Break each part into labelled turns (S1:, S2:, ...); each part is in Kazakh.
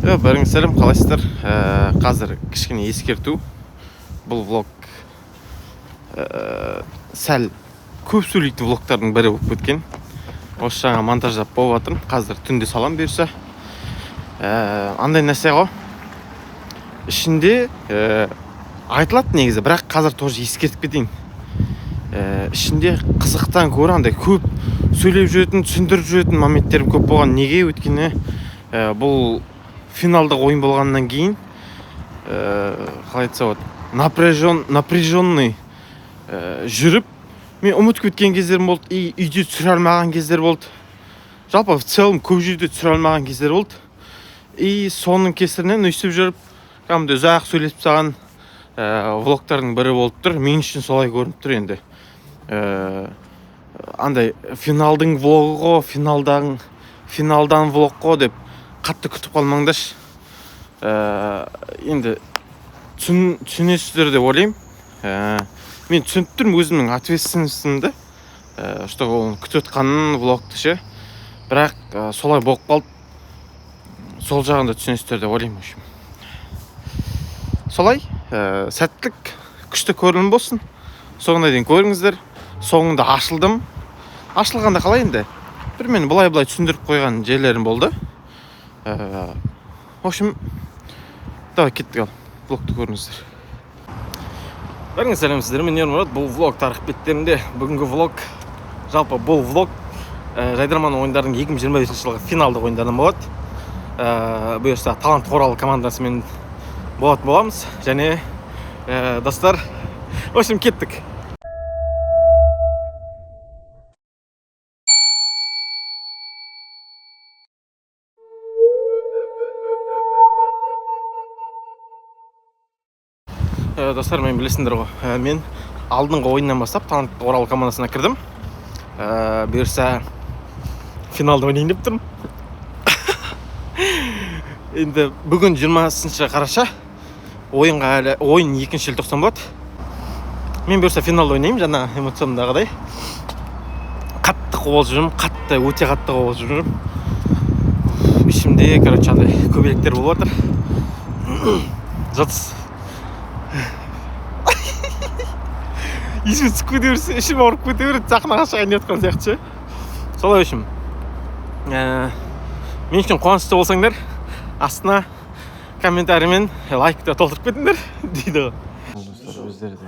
S1: Бәріңіз сәлем, қалайсыздар? Қазір кішкене ескерту. Бұл влог сәл көп сөйлейтін влогтардың бірі болып кеткен. Осы жаңа монтаждап болып жатырмын. Қазір түнде салам берсе. Андай нәрсе ғой. Ішінде айтылады негізі, бірақ қазір тоже ескертіп кетейін. Ішінде қызықтан көрі андай көп сөйлеп жүретін, түсіндіріп жүретін моменттерім көп болған. Неге? Өйткені бұл финалдық ойын болғаннан кейін қалай айтса болады, напряженный жүріп мен ұмытып кеткен кездерім болды, үйде түсіре алмаған кездер болды. Жалпы в целом көп жерде түсіре алмаған кездер болды. Соның кесірінен өйстіп жүріп кәдімгі ұзақ сөйлесіп тастаған влогтардың бірі болып тұр. Мен үшін солай көрініп тұр енді. Андай финалдың влогы ғой, финалдан влог қой деп қатты күтіп қалмаңдаршы. Енді түсінесіздер деп ойлаймын. Мен түсініп тұрмын өзімнің ответственностімді, что оны күтіп отқанын влогты ше. Бірақ солай болып қалды. Сол жағында түсінесіздер деп ойлаймын. Солай сәттілік, күшті көрінім болсын. Соңына дейін көріңіздер. Соңында ашылдым. Ашылғанда қалай енді? Бір мені былай түсіндіріп қойған жерлерім болды. В общем, давай кеттік ал, влогты көріңіздер. Бәріңіз сәлемсіздер, мен Ермұрат, бұл влог тарих беттерінде. Бүгінгі влог, жалпы бұл влог жайдарман ойындардың 2025 жылғы финалдық ойындарынан болады. Бұйырса талант қоралы командасымен боламыз. Және достар, в общем, кеттік. Достар, мен білесіңдер ғой, мен алдыңғы ойыннан бастап талант қоралы командасына кірдім. Бұйырса финалда ойнайын деп тұрмын. Енді бүгін 20 қараша, ойын 2 желтоқсан болады. Мен бұйырса финалда ойнаймын, жаңа эмоциямдағыдай. Қатты қуалып жүрмін, өте қатты қуалып жүрмін. Ішімде, андай көбелектер болып жатыр. Жатыс. Ешім түсіп кете берсе, ішім ауырып кете береді, сахнаға шығайын деп жатқан сияқты ше. Солай үшін. Мен үшін қуанышты болсаңдар, астына комментарий лайкты толтырып кетіңдер дейді ғой. Достар, өздері де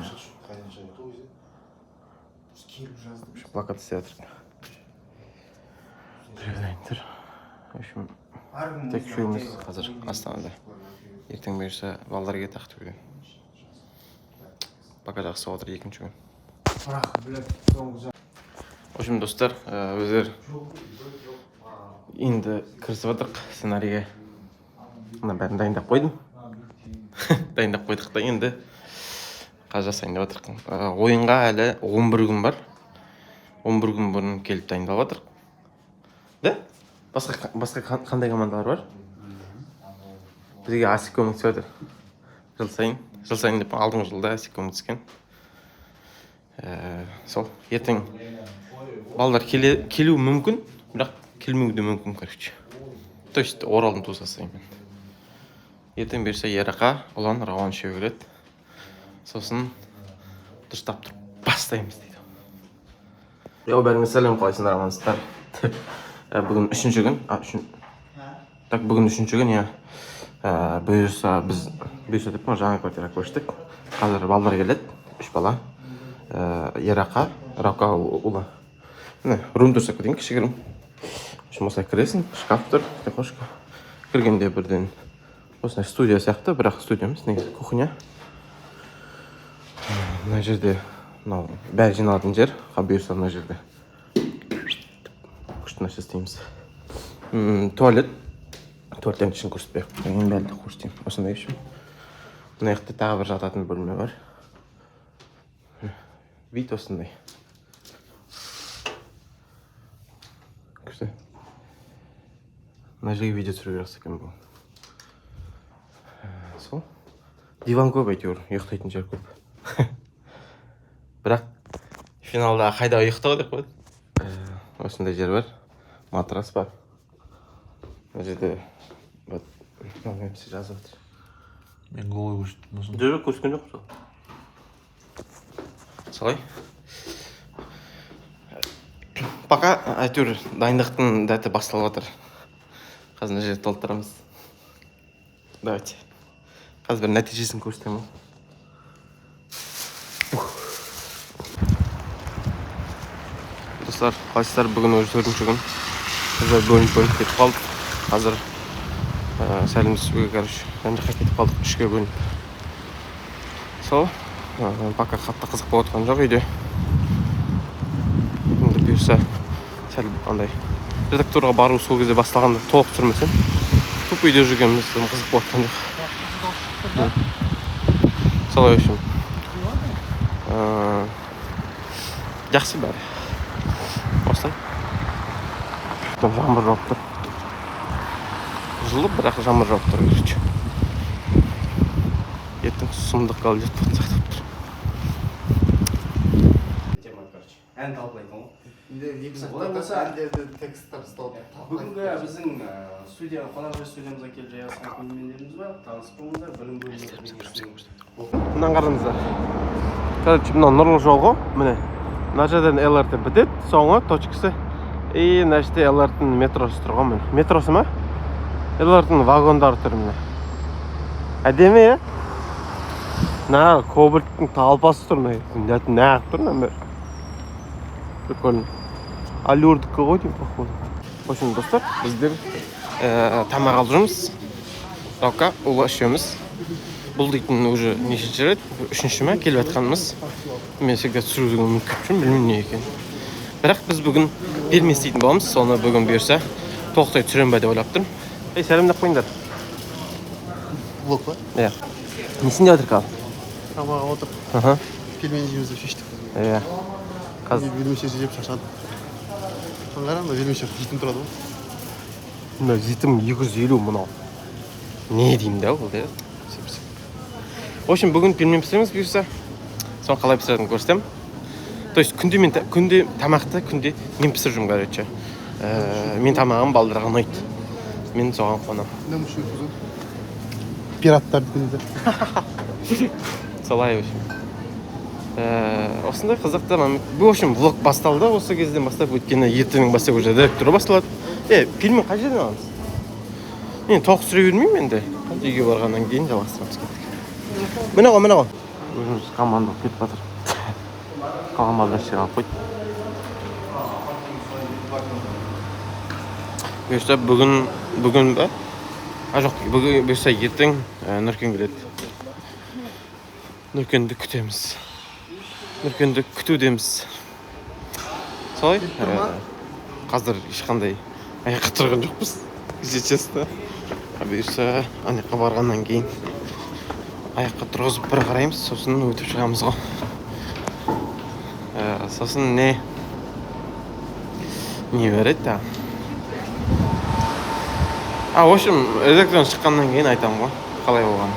S1: плакат істеп жатыр. Дайындар. В общем, тек үшеуміз қазір Астанада. Ертең бұйырса балдар кетті Ақтөбеден. Пока жақсы отыр екінші күн. В общем, достар, өздер енді кірісіп отырық сценарийге. Мына бәрін дайындап қойдым. Дайындап қойдық та енді қазір жасайын деп отырық. Ойынға әлі 11 күн бар. 11 күн бұрын келіп дайындалып отырық. Да? Басқа қандай командалар бар? Бізге асик көмектесіп жатыр. Жыл сайын деп алдыңғы жылда асик көмектескен. Сол, ертең балдар келуі мүмкін, бірақ келмеуі де мүмкін, короче. То есть Оралдың туысасы. Ертең берсе Ерақа, Ұлан, Рауан үшеуі келеді. Сосын дұрыстап тұрып бастаймыз дейді. Бәріңіз сәлем, қалайсыңдар, амансыздар. Бүгін 3-ші күн. Бүгін 3-ші күн, бұйырса біз деп жаңа квартира көштік. Қазір балдар келеді, 3 бала. Ерақа, Рауқа, Ұла. Рум тұрсақ кетейін, кішігірім. Осылай кіресің, шкаф тұр, текошка. Кіргенде бірден осындай студия сияқты, бірақ студиямыз, негізі кухня. Мына жерде бәрі жиналатын жер, бұйырса мына жерде күшті нәрсе істейміз. Туалеттен ішін көрсетпек. Ең бәрді көрсетейін. Осындай үшін. Мына яқты тағы бір жататын бөлме бар. Вид осындай. Күшті. Мына жерге видео түсіруге жақсы екен бұл. Сол. Диван көп әйтеуір, ұйықтайтын жер көп. Бірақ финалда қайда ұйықтау деп қойды. Осындай жер бар. Матрас бар. Мына жерде Hepsi жазып отыр.
S2: Мен голой көрсөттүм.
S1: Жоқ, көрсөткен жоқпын. Солай. Пока әйтеуір дайындықтың дәті басталып жатыр. Қазір мына жерді толтырамыз. Давайте. Қазір бір нәтижесін көрсетемін. Достар, қалайсыздар? Бүгін уже 4-ші күн. Қазір бөлініп кетіп қалдық. Қазір сәлем түсуге, короче, ана жаққа кетіп қалдық, 3-ке бөлініп. Сол, пока қатты қызық болып отқан жоқ үйде. Енді бұйырса сәл андай редакторға бару сол кезде басталғанда толық түсірмесем, туп үйде жүргеніміз қызық болып отқан жоқ. Солай үшін. Жақсы бәрі. Осылай. Жаңбыр жауып тұр. Жылы, бірақ жаңбыр жауып тұр, короче. Ертең сұмдық қалып жатқан сияқты тұр.
S3: Ән талқылайтын ғой.
S2: Олай болса,
S3: тексттер ұсталып.
S2: бүгінгі біздің студияға, қонақ студиямызға келіп жайғасқан көрермендеріміз бар. Танысып болыңыздар, білім бөлімі.
S1: Мынаны қараңыздар. Короче, мынау нұрлы жол ғой, міне. Мына жерден ЛРТ бітеді, соңы точкасы. И мына жерде ЛРТ-ның метросы тұр ғой, міне. Метросы ма? ЛРТ-ның вагондары тұр, міне. Әдемі, е? Мына кобальттың талпасы тұр, мына. Нағып тұр, мына. Прикольно. Алюрдікі ғой дейм, походу. В общем, достар, біздер тамақ алып жүрміз. Раука, ұлы үшеуміз. Бұл дейтін уже нешінші рет, 3-ші ме келіп жатқанымыз. Мен всегда түсірудің мүмкін жүрмін, білмеймін не екен. Бірақ біз бүгін бермес дейтін боламыз, соны бүгін бұйырса тоқтай түсірем бе деп ойлап тұрмын. Сәлемдеп қойыңдар.
S3: Блок па?
S1: Иә. Несін деп жатыр қазір?
S3: Тамаға отыр.
S1: Аха.
S3: Пельмені жейміз деп шештік.
S1: Иә. Қазір
S3: Вермешек жеп шашады. Қарам, вермешек жейтін тұрады ғой.
S1: мына жетім 250 мынау. Не деймін да бұл, деп. В общем, бүгін пельмен пісіреміз бұйырса. Соны қалай пісіретінін көрсетемін. То есть күнде тамақты күнде мен пісіріп жүрмін, короче. Мен тамағым балдарға ұнайды. Мен соған қонамын.
S3: Ne bu şu kuzu? Piratlar dikinize.
S1: Солай, в общем. Осындай қызықты момент. В общем, влог басталды осы кезден бастап, өйткені ертеңнен бастап уже редактор басталады. Пельмен қай жерден аламыз? Мен тоқ сүре бермеймін енді. Үйге барғаннан кейін жалғастырамыз кеттік. Міне ғой. Өзіміз команда кетіп жатыр. Қалған балдар ішіне алып қойды. Бұйырса бүгін ба? Жоқ, бұйырса ертең Нұркен келеді. Нұркенді күтеміз. Нұркенді күтудеміз. Солай? Қазір ешқандай аяққа тұрған жоқпыз. Честно. Бұйырса аяққа барғаннан кейін аяққа тұрғызып бір қараймыз, сосын өтіп шығамыз ғой. Сосын не береді да. В общем, редактордан шыққаннан кейін айтамын ғой, қалай болған.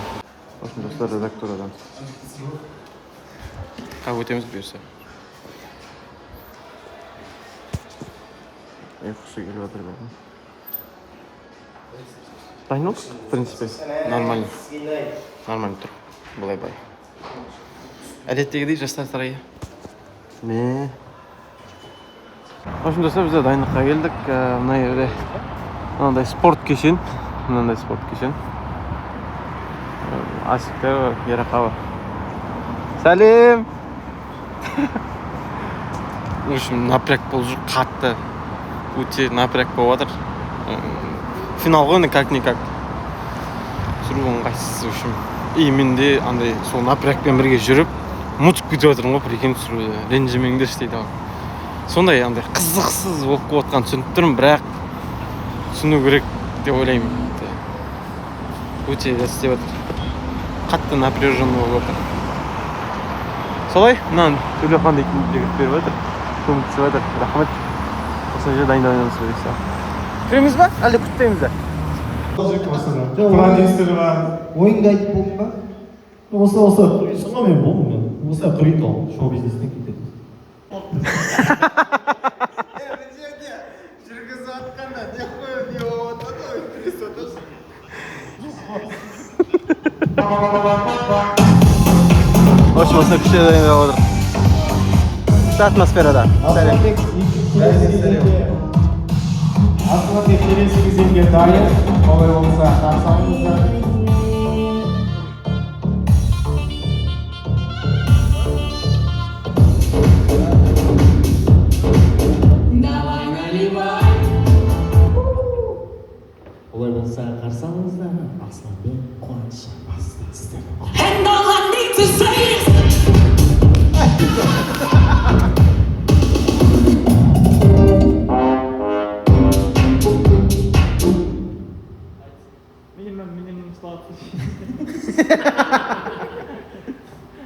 S1: В общем, достар, редактордан қап өтеміз бұйырса. Ұйқысы келіп жатыр бәрін. Дайын болдық, в принципе. Нормально тұр. Былай-бай. Әдеттегідей жастар сарайы. В общем, достар, бізде дайындыққа келдік. Мынандай спорт кешен. Асиктер, Ерақава. Сәлем! В общем, напряг болып жүр, қатты. Өте напряг болып жатыр. Финал ғой, как-никак. Сүрудің қайсысы, в общем. И мен де андай сол напрягпен бірге жүріп, ұмытып кетіп жатырмын ғой, прикинь, түсіруді. Ренжімеңдер дейді ау. Сондай андай қызықсыз болып қойған түсініп тұрмын, бірақ түсіну керек деп ойлаймын. Өте істеп жатыр. Қатты напряжен болып жатыр. Солай, мынаны Төлеухан дейтін жігіт беріп жатыр. Көмектесіп жатыр. Рахмет. Осы жерде дайындалғаныңыз бұйырса. Кіреміз ба? Әлде күтпейміз бе?
S4: продюсері бар. Ойыңды айтып болдың ба? Осы ұйысыңға мен болдым мен. Осылай құрайды ол шоу бизнестен кетеді.
S3: Мына жерде жүргізіп жатқанда не қойып не болып жатады ғой, күресіп отырсың. Hoş olsa bir şey de olur. Şu atmosferada.
S4: Aslanbek келесі кезеңге дайын. Олай болса қарсаңыздар. Олай болса қарсаңыздар. Асlanбek қуаныш бастыңыздар.
S5: And all I need to say is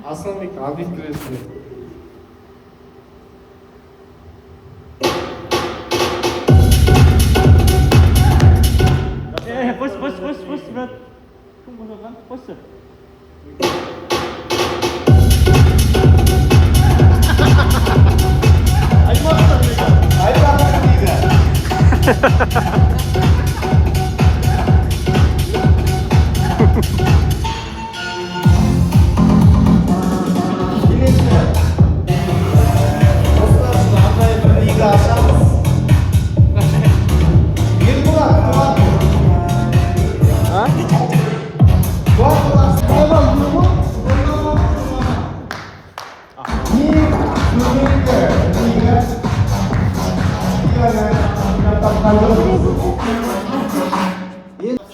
S4: Aslanbek abi küresi.
S6: Pos, брат. Кім қосылған? Қосы.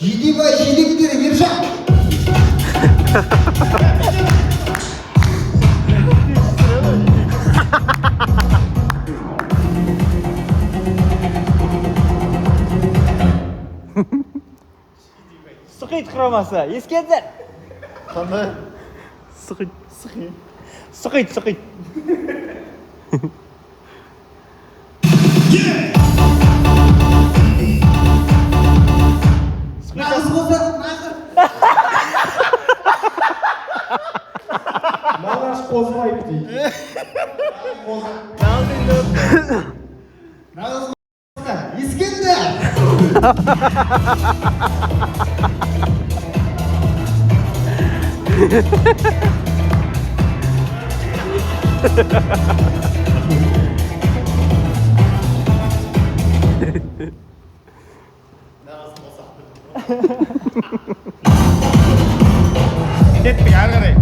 S4: Жидебай, жидектері Ержан.
S6: Sıqıyt құрамасы, ескендер.
S3: Қандай?
S6: Sıqıyt.
S4: Nағыз болса, Мағаш қозғайып дейді. Нағыз болса, Ескендер.
S1: Kettik ары қарай.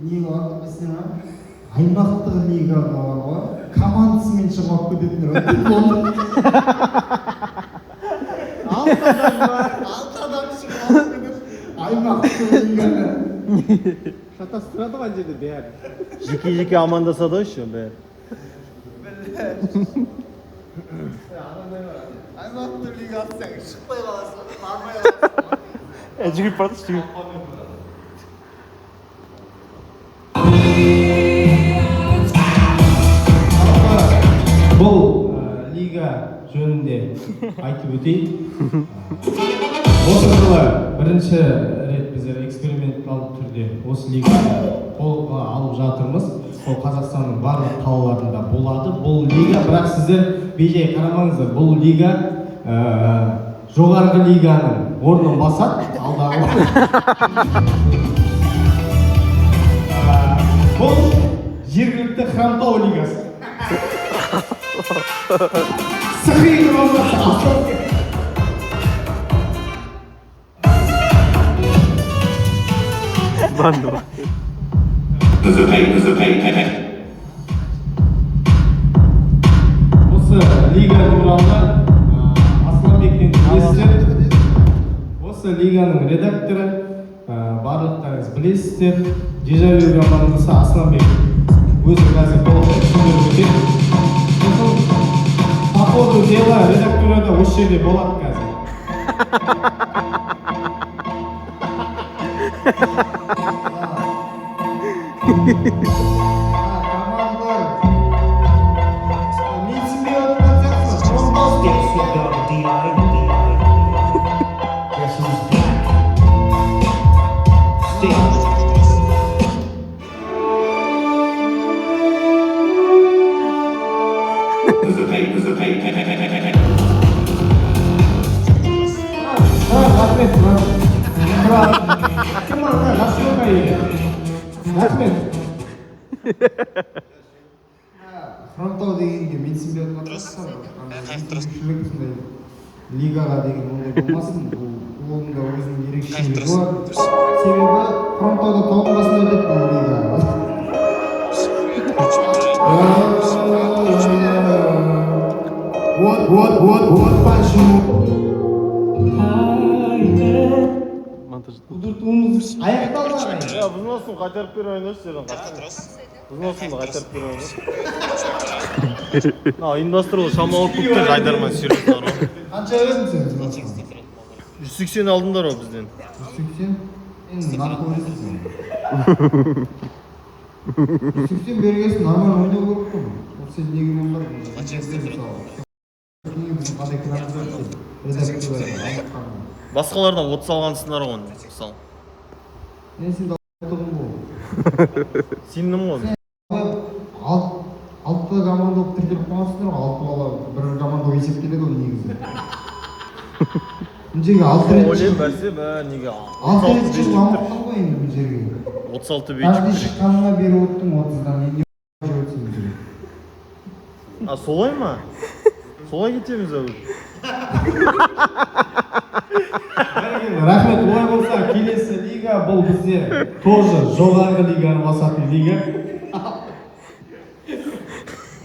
S4: Не бар біздің аймақтық лигаға бар ғой, командасымен шығып кететіндер алты адам шығып кетеді аймақтық лиганы. Шатастырады ма жерде бәрі?
S3: Жеке амандасады еще бәрі.
S4: Аймақтық лига атсаң шықпай қаласың, бармай қаласың.
S6: Жүгіріп барды, жүгіріп.
S4: Бұл лига жөнінде айтып өтейін. Осы жылы бірінші рет біздер эксперименталды түрде осы лиганы қолға алып жатырмыз. Ол Қазақстанның барлық қалаларында болады. Бұл лига, бірақ сіздер бейжай қарамаңыздар. Бұл лига жоғарғы лиганың орнын басады. Бұл жергілікті хромтау лигасы. Сықи командасы.
S3: Банду.
S4: Осы лига туралы Асlanбектен білесіздер. Осы лиганың редакторы барлықтарыңыз білесіздер. Дежавю командасы Асlanбек. Өзі қазір толық түсіндіріп өтеді. По ходу дела редактурада осы жерде болады қазір. Командар, менсінбей отырған сияқтысыз, тронбау рахмет. Хромтау дегенге менсінбей жатқан лигаға деген ондай болмасын. Бұл клубында өзінің ерекшелігі бар. Себебі хромтауда тауының басында өтеді бұл лига. Вот почему. Удуртуымыз аяқталды ағайын.
S3: Взносын қайтарып беріп ойнайыншы жерден Взносымды қайтарып беріп ойнайыншы. Ұйымдастырылды шамалы көптен қайтармай серьезно.
S4: Қанша бердің сен взносқа?
S3: 180 алдыңдар ғой бізден.
S4: 180? Енді нарқы өзіңсің. 180 бергесін нормально ойнау керек қой. Сен негінен бар. Қандай краңыз бар сен? Редакторлар
S3: Басқалардан 30 алғансыңдар ғой мысалы.
S4: Мен сен дауыстығым бол.
S3: Сенім ғой.
S4: Алты команда болып тіркеліп қойғансыңдар ғой. Алты бала бір команда есептеледі ғой негізі. Бұл жерге алты рет
S3: Ойлайын бәрсе неге
S4: алты рет шығып алмақтың ғой енді бұл жерге.
S3: 36 бейчік
S4: Каждый
S3: керек.
S4: шыққанына беріп өттің 30-дан енді өтсін бұл жерге.
S3: Солай ма? Солай кетеміз әуір.
S4: Рахмет, олай болса келесі лига бұл бізде тоже жоғарғы лиганы басатын лига.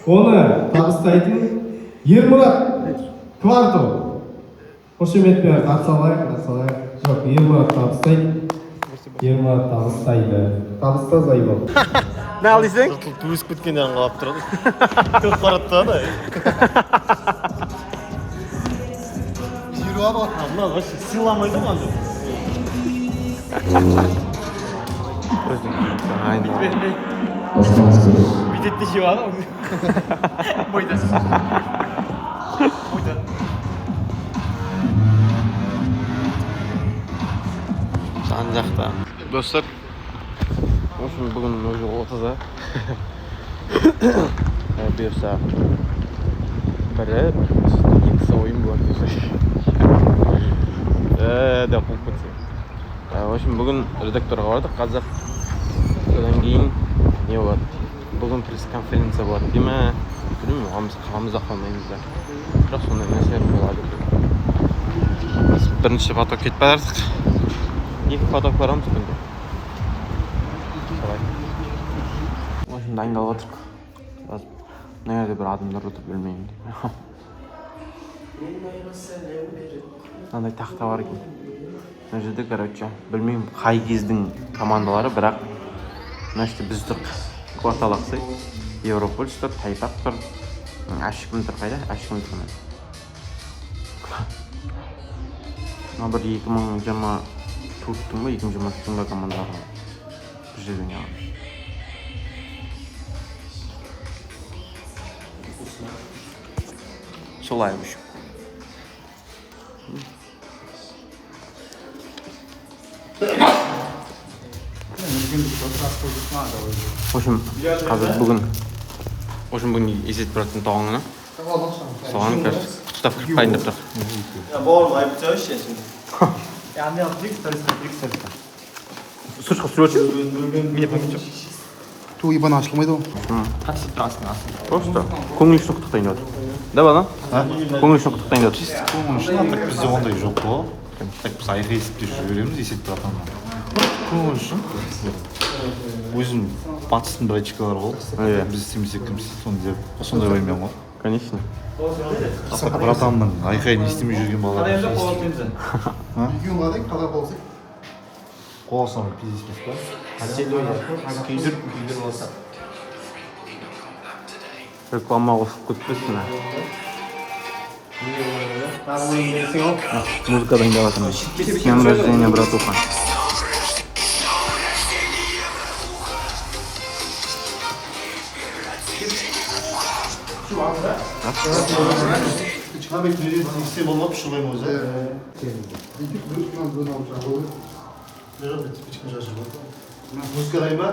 S4: Оны табыстайтын Ермұрат Квартов. Қошеметпен қарсы алайық. Жоқ, Ермұрат табыстайды. Ермұрат табыстайды. Табыста Зайбол.
S1: Не ал дейсің?
S3: Турист біткеннен қалап тұрады. Көп барады да. Мына вообще сыйламайды ғой анда. Бүйтеді де жеп алады. Бойда.
S1: Жан жақта. Достар, осының бүгін өзі 30-да. Бұйырса бірі, екісі ойын болады десе. Деп қуып кетсе. В общем, бүгін редакторға бардық қазір. Содан кейін не болады? Бүгін пресс-конференция болады дей ме? Білмеймін, оғамыз қаламызда қалмаймыз да. Бірақ сондай нәрселер болады. Біз бірінші поток кетіп бардық. Екі поток барамыз күнде. Солай. В общем, дайындалып отырық. Мына жерде бір адамдар отыр, білмеймін. Мынандай тақта бар екен. Мына жерде, короче, білмеймін қай кездің командалары, бірақ мына жерде біз тұрық. Орталық сай. Европольс тұр, Тайпақ тұр. Ашкім тұр қайда? Ашкім тұр. Мына бір 2024-тің ба, 2023-тің ба командалары бір жерден яғын. Солай үшім. В общем, қазір бүгін есет біраттың тауыңына. Соған кәр құттап кіріп қайын деп тұр.
S3: Бауырым айып тәуіш сен.
S1: Сұршқа сүріп өтші? Мені пәкет жоқ.
S7: Ту ебан ашылмайды ғой.
S1: Просто көңіл үшін құттықтайын деп отыр. Да, бана? Көңіл үшін құттықтайын деп отыр.
S7: Так бізде ондай жоқ қой. Так біз айқы есептеп жібереміз есеп тұратыннан. Көңіл үшін өзім батыстың бір очкалары ғой. Біз істемесек кім істейді сондай оймен ғой.
S1: Конечно.
S7: Братанның айқайын естемей жүрген балалар.
S4: Үйге қалай қалай болсақ?
S7: Қоғасынан пиздеспес па?
S2: Күйдір болса.
S1: Реклама қосып көтпесін. Музыка дайындап жатырмын. С днем рождения, братуха.
S7: Чынабек несе болмап шылайым өзі. Музыка дайын ба?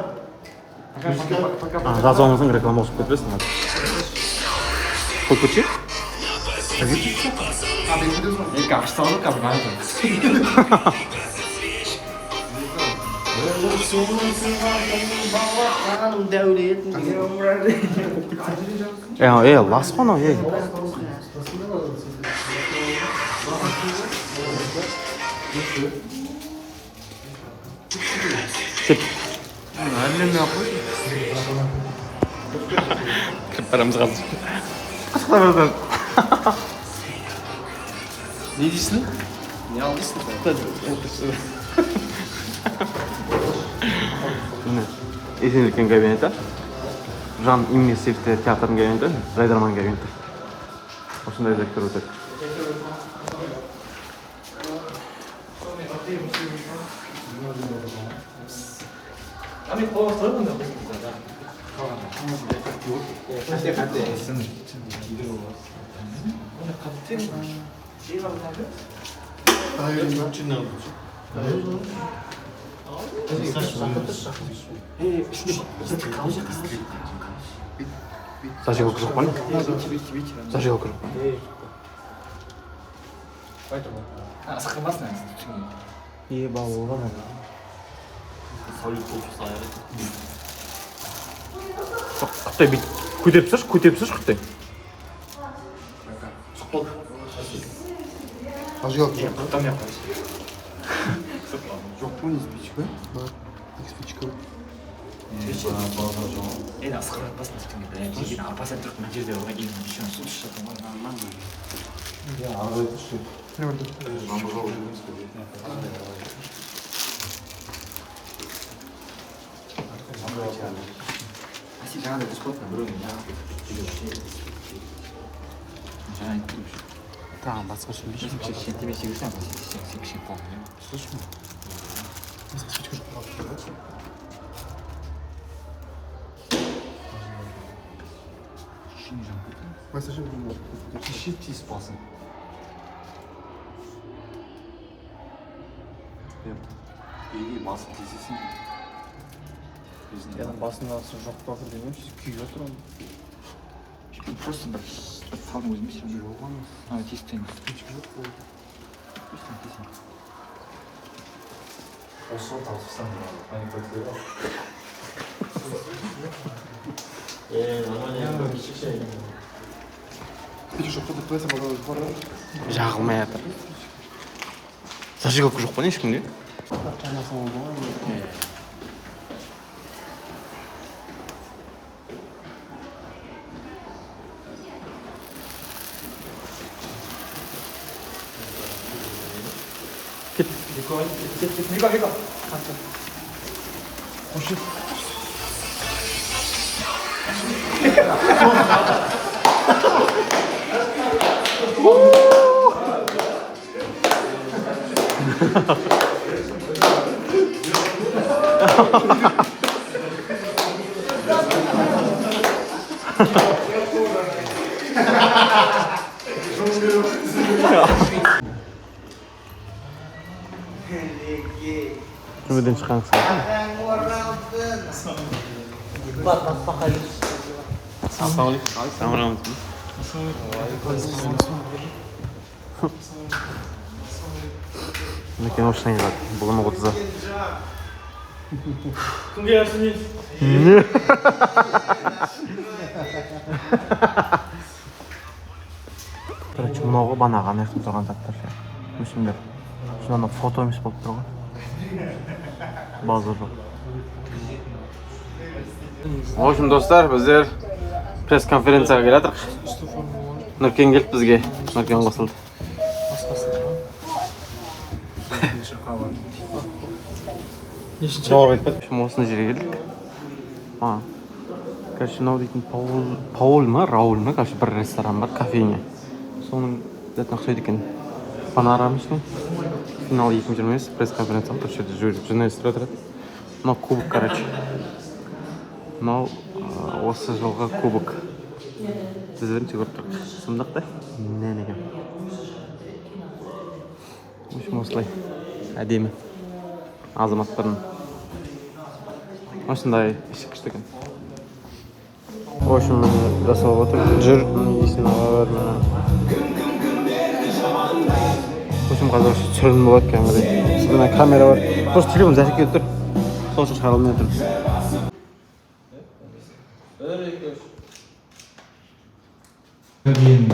S1: Жазуыңыздың реклама қосып көтпесін. Қойып көтші? лас қой анау, кіріп барамыз қазір.
S2: Не дейсің? Не ал дейсің?
S1: Міне, Есенеліктің кабинеті. Жан иммерсивті театрдың кабинеті, Райдерман кабинеті. Осындай заттар өтеді. Зажигалка жоқ па не? Зажигалка жоқ па? Қытай бит көтеріп тұршы Қытай.
S3: Зажигалка жоқ па? Жоқ па, не спичка? Бар, спичка.
S1: Тағы басқа шөлі.
S3: Mesajı bulmak.
S7: Kişi tiz basın. İyi basın tizsin.
S2: Басында жоқ па білмеймін, күйіп отыр оны.
S7: Просто бір салдың өзіме сен жүріп алған. Тизтен. Осы тапсырсам бәрі көтеріп.
S3: Спичка жоқ па деп қойсам, алған бар.
S1: Жағылмай жатыр. Зажигалка жоқ па не ешкімде? Kemudian sekarang Assalamualaikum. Мекен ошына келеді, бұғын отызы.
S6: Кім келесің?
S1: Короче, мынауға банаға анаяқтан тұрған заттар ше. Мүсіндер. Шынанда фото емес болып тұрған. Базар жоқ. В общем, достар, біздер пресс-конференцияға келатырық. Нұркен келді бізге. Нұркен қосылды. Жауап айтпады. Осыны жерге келдік. Короче, мынау дейтін Пауль ма, Рауль ма, короче, бір ресторан бар, кофейня. Соның зәтін ұқсайды екен. Панорамичный. Финал 2020 пресс-конференция. Бұл жерде жүріп, журналистер отырады. Мынау кубок, короче. Мынау осы жылғы кубок. Тізбірін көріп тұрық. Сұмдық та? Нән екен. В общем, осылай. Әдемі. Азаматтардың. Осындай ішік екен. В общем, жасалып отыр. Жүр, есін аға бар мына. В общем, қазір түсірілім болады кәдімгідей. Мына камера бар. Просто телефон зәтекке тұр.
S3: Сол үшін шығара алмай отырмыз.
S8: Кейін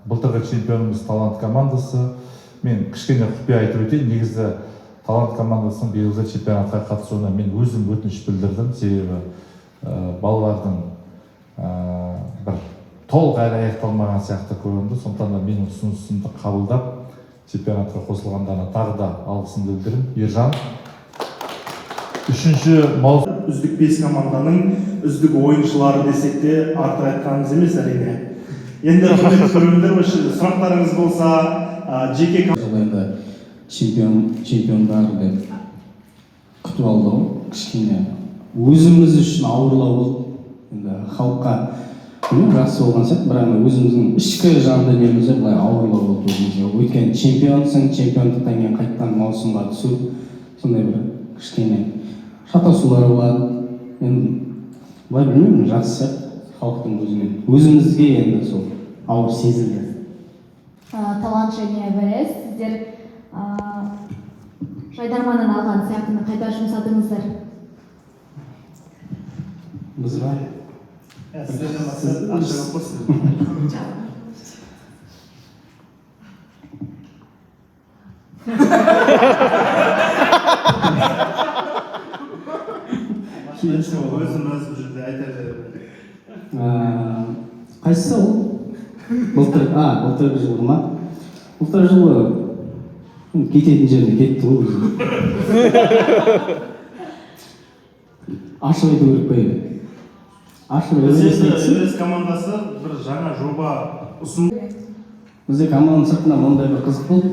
S8: былтырғы чемпионымыз талант командасы. Мен кішкене құпия айтып өтейін. Негізі талант командасының биылғы чемпионатқа қатысуына мен өзім өтініш білдірдім. Себебі балалардың бір толық әлі аяқталмаған сияқты көрінді. Сондықтан да менің ұсынысымды қабылдап чемпионатқа қосылғандарына тағы да алғысымды білдіремін. Ержан. Үшінші маусым
S9: үздік 5 команданың үздік ойыншылары десек те артық айтқанымыз емес әрине. Енді көрермендер сұрақтарыңыз болса, жеке
S4: енді чемпиондар деп күтіп алды ғой, кішкене өзіміз үшін ауырлау болды. Енді халыққа жақсы болған сияқты, бірақ өзіміздің ішкі жан дүниемізде былай ауырлау болды өзімізге. Өйткені чемпионсың, чемпиондықтан кейін қайтадан маусымға түсу, сондай бір кішкене шатасулар болады. Енді былай білмеймін, жақсы халықтың өзімен. Өзімізге енді сол ауыр сезілді.
S10: Талант және Эверест, сіздер жайдарманнан алған сыйақыны қайда жұмсадыңыздар?
S4: Біз ба?
S9: сіздерден мақсат ақша жоқ қой. Өзіміз бұл жерде айтады.
S4: Қайсысы ол? Былтыр жылы ма? Былтыр жылы кететін жеріне кетті ғой өзі. Ашық айту керек па еді? Ашық
S9: Эверест командасы бір жаңа жоба ұсынды.
S4: Бізде команданың сыртынан мындай бір қызық болды.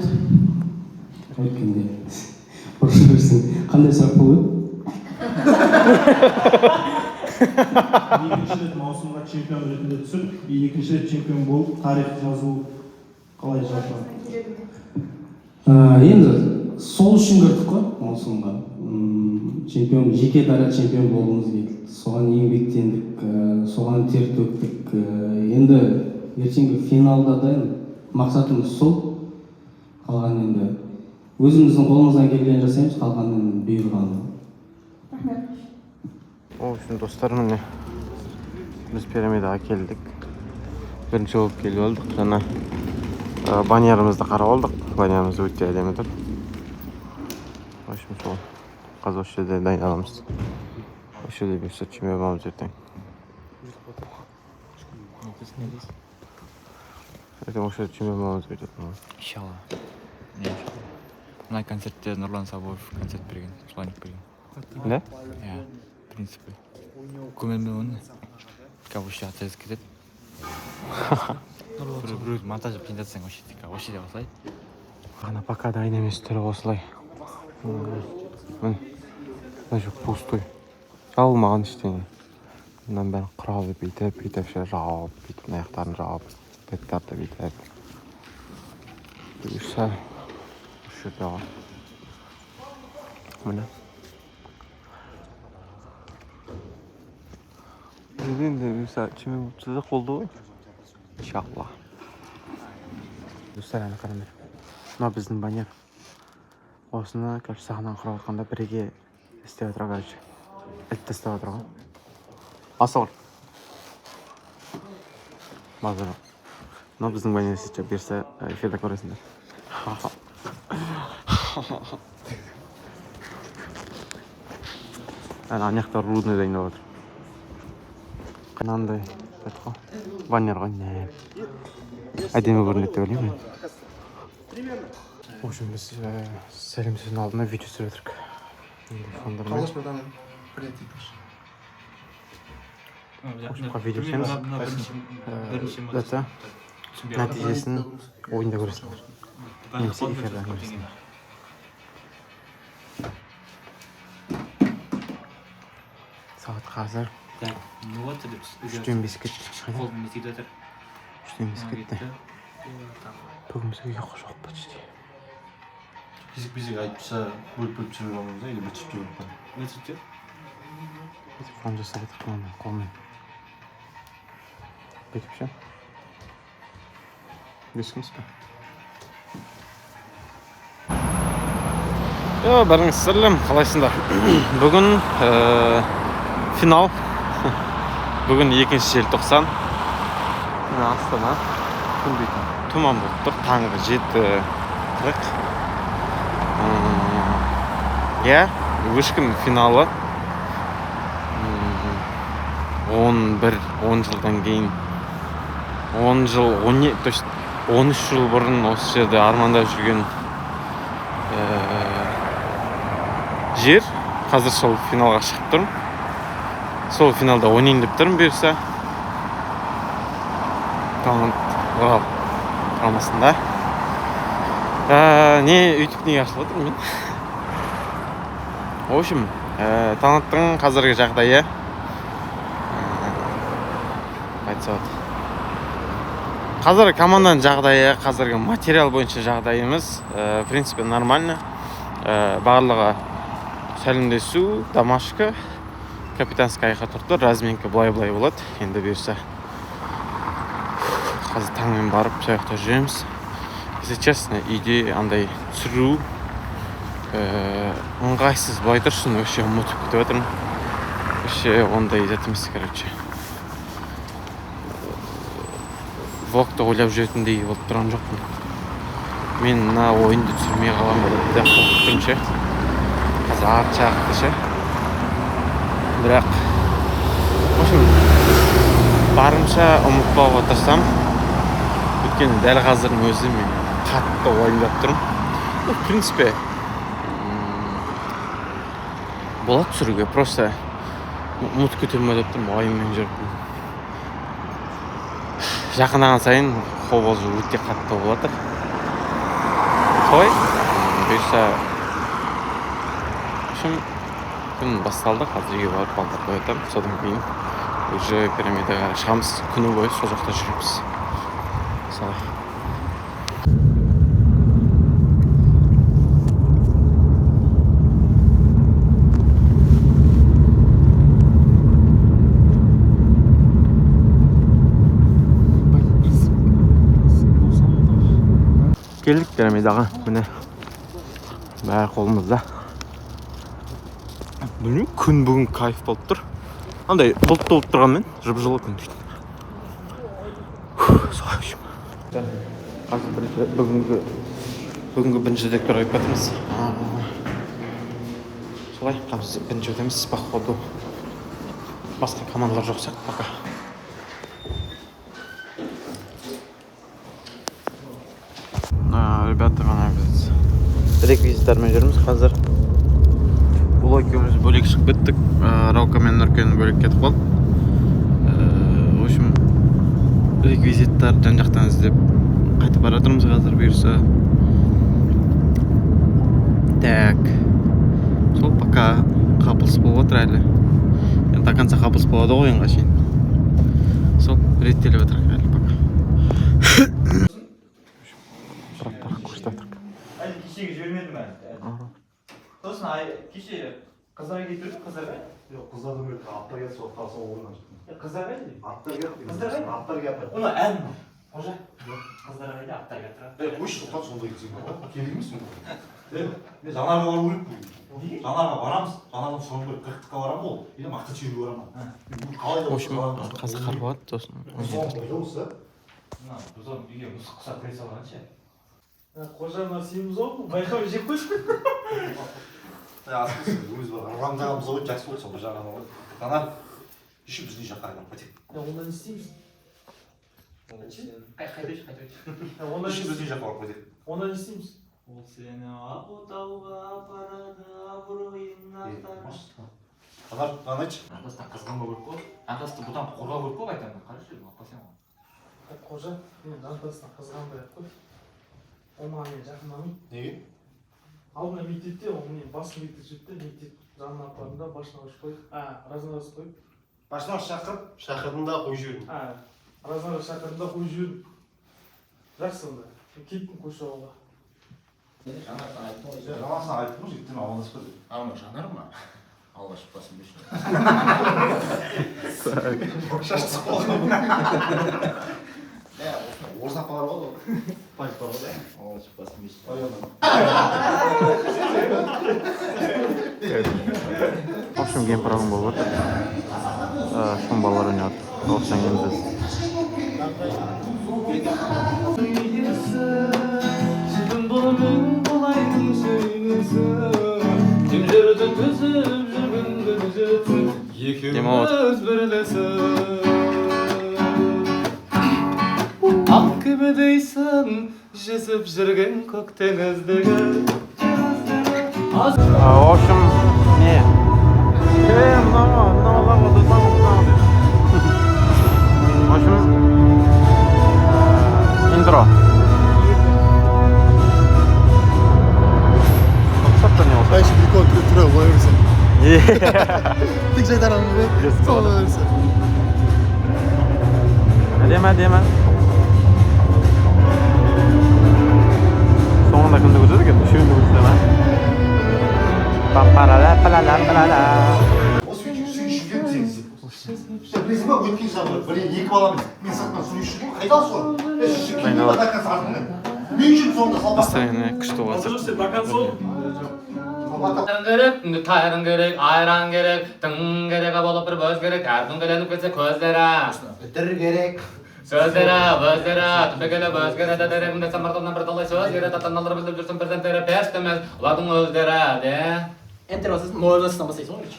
S4: Өткенде ұрышы берсін. Қандай сұрақ болды?
S9: Екінші рет маусымға чемпион ретінде түсіп, екінші рет чемпион болып, тарих жазу қалай жалпы?
S4: Енді сол үшін кірдік қой маусымға. Чемпион, жеке дара чемпион болғымыз келді. Соған еңбектендік, соған тер төктік. Енді ертеңгі финалда да мақсатымыз сол. Қалған енді өзіміздің қолымыздан келген жасаймыз, қалғанын бұйырғаны.
S1: О, үшін достар, міне біз пирамидаға келдік. Бірінші болып келіп алдық. Жаңа банерімізді қарап алдық. Банеріміз өте әдемі тұр. В общем, сол қазір осы жерде дайындаламыз. Осы жерде бұйырса чемпион боламыз ертең. Ертең осы жерде чемпион боламыз ертең.
S11: Иншалла. Мына концертте Нұрлан Сабуов концерт берген, слоник берген.
S1: Да?
S11: Иә, принципі. Көмелмен оны. Вообще атыз кетеді. Бір монтажы презентацияң вообще деп осылай.
S1: Ана пока дайын емес түрі осылай. Міне жоқ пустой. Жабылмаған ештеңе. Мындан бәрін құралып бүйтіп жауып, бүйтіп аяқтарын жауып, беттарды бүйтіп. Бұйырса осы жерде ғой. Міне. Енді бұйырса чемпион болып тұрса қолды ғой. Иншалла. Достар, әні қараңдар. Мына біздің банер. Осыны сахнадан құрап отқанда бірге істеп отыр, короче. Айтты істеп отыр ғой. Асығыр. Мазыр. Мына біздің банер істеп берсе эфирде көресіңдер. Аяқтар рудный дайындап отыр. Қанандай айтқо. Баннер ғой. Әдемі көрінеді деп ойлаймын мен. В общем, біз сәлем сөздің алдында видео түсіріп отырмық.
S3: Қалашбадан привет етіңіз.
S1: В общем, видео түсеміз. Дата нәтижесін ойында көресіңдер. Немесе эфирде көресіңдер. Сағат қазір 3:05 кетті. 3:05 кетті. Бүгін бізге ұйқы жоқ почти.
S7: Кезек айтпаса бөліп жіберіп аламыз да, или бітіп жіберіп па?
S11: Бітіп?
S1: Фон жасап отырмын қолмен. Бүйтіп ше. Бескіміз ба? Бәріңіз сәлем, қалайсыңдар? Бүгін финал. Бүгін 2 желтоқсан. Астана. Тұман болып тұр. Таңғы 7:40. Вышкім финалы. 10 жылдан кейін 13 жыл бұрын осы жерде армандап жүрген жер. Қазір сол финалға шығып тұрмын. Сол финалда ойнайын деп тұрмын бұйырса. Талант Орал құрамасында. Өйтіп неге ашылып отырмын мен? В общем, таланттың қазіргі жағдайы айтса болады. Қазіргі команданың жағдайы, қазіргі материал бойынша жағдайымыз в принципе нормально. Барлығы сәлемдесу, домашка, капитанская айқа тұрды, разминка былай-былай болады. Енді берсе қазір таңмен барып сояқта жүреміз. Если честно, үйде андай түсіру ыңғайсыз, былай тұрсын, вообще ұмытып кетіп отырмын. Вообще ондай емес, короче. Влогты ойлап жүретіндей болып тұрған жоқпын. Мен мына ойынды түсірмей қалам ба деп қорқып тұрмын ше. Қазір арт жағықты ше. Бірақ барымша ұмытпауға тырысам. Өйткені дәл қазірдің өзі мен қатты ойындап тұрмын. В принципе, болады түсіруге, просто ұмытып кетемін деп тұрмын, ойынмен жүріп. Жақындаған сайын қобалжу өте қатты болады. Солай, бұйырса күн басталды, қазір үйге барып балдап қоятам. Содан кейін уже пирамидаға шығамыз, күні бойы сол жақта жүреміз. Солай. Келдік пирамидаға, міне бәрі қолымызда. Білмеймін, күн бүгін кайф болып тұр. Андай бұлтты болып тұрғанмен жып-жылы күн дейді. Солай үшін. Қазір бүгінгі бірінші дектор ойып кетіміз. Солай, қазір бірінші өтеміз, походу. Басқа командалар жоқ сияқты пока. Ребята, мына біз реквизиттармен жүрміз қазір. Бұл екеуміз бөлек шығып кеттік. Раука мен Нұркен бөлек кетіп қалды. В общем, реквизиттар жан-жақтан іздеп қайтып бара жатырмыз қазір бұйырса. Так. Сол пока қапылыс болып отыр әлі. До конца қапылыс болады ойынға шейін. Сол реттеліп отыр әлі пока.
S7: Кешеге жібермедім бе? Сосын кеше қыздарға кетіп қыздарға?
S3: Жоқ, қыздардың бөліп аттар кетіп сол қалса орнынан шықты.
S7: Қыздарға не?
S3: Аттар кетіп.
S7: Оны ән қожа. Қыздарға не аттар кетіп.
S3: Өш тоқтат сондай кетсең бар. Керек емес мен жанарға бару керек бұл. Жанарға барамыз. Жанардың соңғы бір 40-қа барамын ол. Или мақта чүйінге барамын.
S1: В общем, қазір қар болады, сосын.
S7: Біз оны үйге мұсық құсап кіре салғанша.
S4: Қожаның сеніміз олды, байқау жеп қойсын.
S3: Өзіміз бар. Рамдағымыз ойып жақсы болды, сол бір жағынан ғой. Жанар, үші біздің жаққа айналып кетейік.
S4: Онда не істейміз?
S3: Үші біздің жаққа барып кетейік.
S4: Онда не істейміз?
S7: Ол сені Ақботауға апарады, абыройын ақтармаш.
S3: Жанар, айтшы.
S7: Антастан қызғанба көріп қой. Антасты бұдан қорғау көріп қой қайтамын. Қарашы, мақпасен ғой.
S4: Қожа, мен антастан қызғанбай ақ қой. Ол маған мен жақындамын.
S3: Неге?
S4: Алдына мектепте, ол мен басын мектеп жүрді, мектеп жанына апарында башына қойып қойып, разнораз қойып.
S3: Башына шақырдым да қойып жібердім.
S4: Разнораз шақырдым да қойып жібердім. Жақсы онда. Кеттім Қошауға.
S3: Жанасына айттым ғой, жігіттен амандасып қойды.
S7: Жанар ма? Алла шықпасын бешін.
S3: Шашты қолға. орыс апалар ғой пайыптар ғой ол шықпасын
S1: В общем, game программ болып отыр. Шум балалар ойнап жатыр. Оқшаң енді.
S2: Ақ кемедейсің жүзіп жүрген көк теңіздегі.
S1: В общем, не. В общем, интро.
S3: Дальше прикол тұра қоя берсең тік жайдараны бе сол қоя берсең
S1: Әдемі. Соңында кімді көрсетеді екен? Үшеуінде көрсетеді ма? Па-па-ла-ла-па-ла-ла-па-ла-ла.
S3: осы сүйіншілген сенсіз білесің ба өткен жылы бір екі баламен мен сыртынан сүйіншілген қайда сол мен үшін соңында салбақ
S1: Настроение күшті болған
S2: Тайрың керек, айран керек, тың керек, болып бір бөз керек, әрдің көленіп кетсе көздері.
S3: дір керек
S2: Сөздері, өздері, түбегелі өзгері дәрегімде самартымнан бір талай сөз керек, татаналар білдіп жүрсін бірден терапевт емес, олардың өздері, де?
S6: Enter басасың, мойыласынан бастайсың ғой.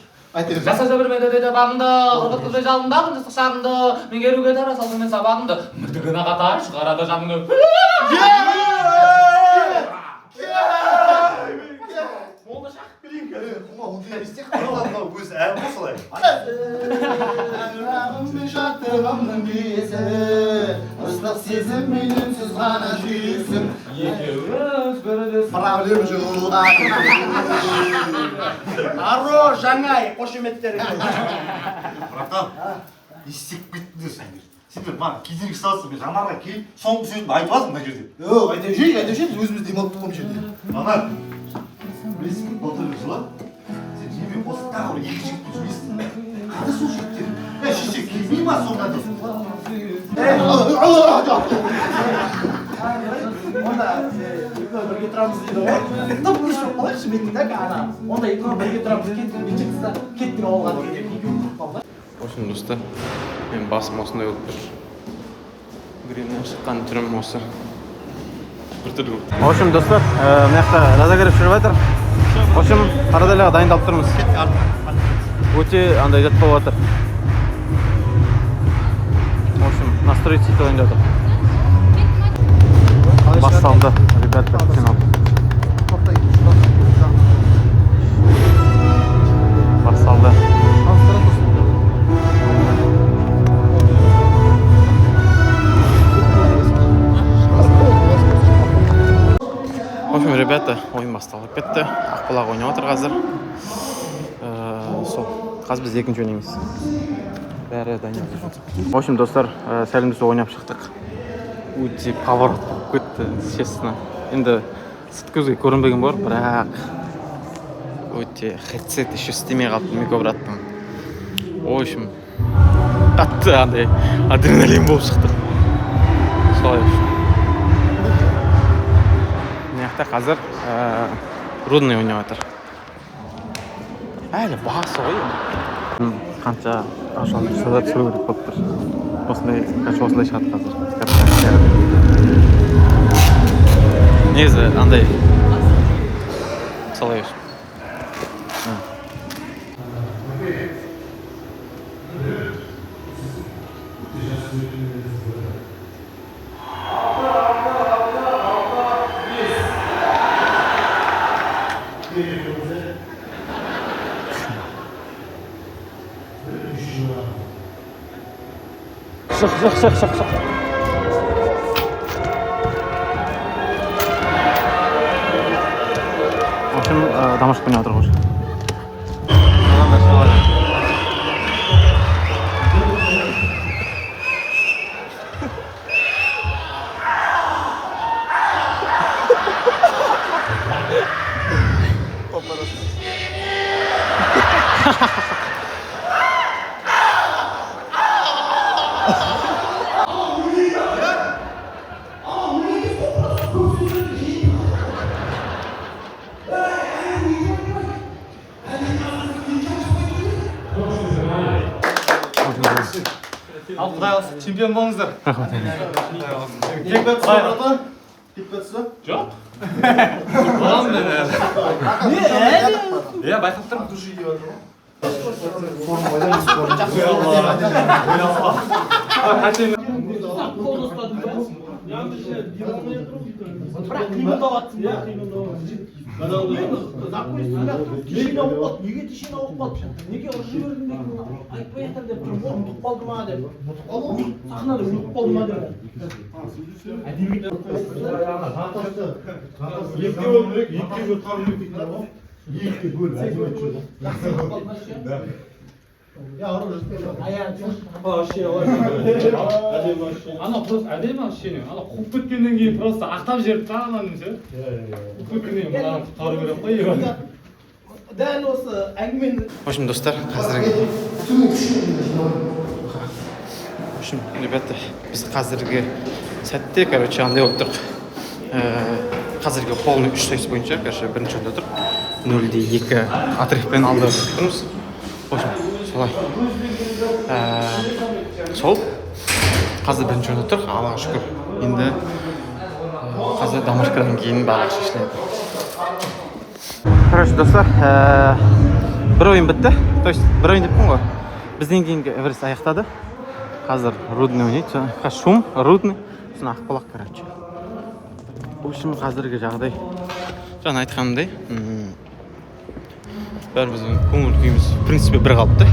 S2: Жасаса бірмеді деді бағынды, ұрғыт күзде жалында, күндістік шағынды, меңгеруге дара салдың мен сабағынды, мүртігіна қатар шығарады жаныңды.
S3: өзі ән қосылай ыстық сезім мен үнсіз ғана күйсің проблем жоқ
S6: Аро, жаңай, қошеметтер.
S3: братан естіп кеттіңдер сендер маған кедергі саласың мен жанарға келіп соңғы сөзімді айтып алдым мына жерде айта берші өзіміз демалып тұр жерде ана білесің бе былтырғы жылы сен немен қосып тағы бір екі жігітпен жүресің қайда сол жігіттер шеше келмей ма сонда дейсің
S6: Онда екеуі бірге тұрамыз дейді ғой. Тым дұрыс жоқ қалайшы менің да ана. Онда екеуі бірге тұрамыз кеттің мен шықтыста кеттің ауылға деген екеуі қалды.
S1: В общем, достар, мен басым осындай болып тұр. Гримнен шыққан түрім осы. В общем, достар, мына жақта разогрев жүріп жатыр. В общем, Қарадалияға дайындалып тұрмыз. Өте андай жат болып жатыр. В общем, настроить сөйтіп ойнап жатыр. Басталды, ребята, финал. Басталды. В общем, ребята, ойын басталып кетті. Ақбұлақ ойнап отыр қазір. Сол, қазір біз екінші ойнаймыз. Бәрі дайындап жатыр. В общем, достар, сәлімді сол ойнап шықтық. Өте поворот болып кетті, честно. Енді сырт көзге көрінбеген болар, бірақ өте headset еще істемей қалыпты микробраттың. В общем, қатты андай адреналин болып шықтық. Солай. Мына жақта қазір рудный ойнап жатыр. Әлі басы ғой. Қанша ашылып тұрса да түсіру керек болып тұр. Осындай шығады қазір. Негізі андай солай өшіп. Шық. В общем, домашка не отругуш.
S7: Ал құдай қаласа чемпион болыңыздар.
S3: Кетіп жатсыз ба, братан? Кетіп жатсыз ба?
S7: Жоқ. Боламын мен әлі. Иә, байқап тұрмын.
S3: Души деп жатыр ғой.
S6: бірақ қимылдап жатсың ба? Тишин ауып қалды, неге тишин ауып қалды? Неге ұрып жібердің деп айтпай жатыр деп тұрмын, ұмытып қалды ма деп. Сахнада ұмытып қалды ма деп.
S4: Ана просто әдемі ощущение. Ана қуып кеткеннен кейін просто ақтап жіберіп та ананы ше. Қуып кеткеннен кейін мынаны құтқару керек қой.
S6: Дәл осы әңгімені
S1: В общем, достар, қазіргі ребята, біз қазіргі сәтте, короче, андай болып тұрық. Қазіргі полный 3 сайыс бойынша, короче, бірінші орында тұрық. 0-2 отрывпен алда тұрмыз. В общем, солай. Сол. Қазір бірінші орында тұрық, Аллаға шүкір. Енді қазір дамыршқадан кейін барлығы шешіледі. Короче, достар, бір ойын бітті. То есть, бір ойын деппін ғой. Бізден кейінгі Эверест аяқтады. Қазір Рудный ойнайды. Шум, Рудный, сосын Ақбұлақ, короче. В общем, қазіргі жағдай. Жаңа айтқанымдай, бәріміздің көңіл күйіміз, в принципе, бір қалыпты.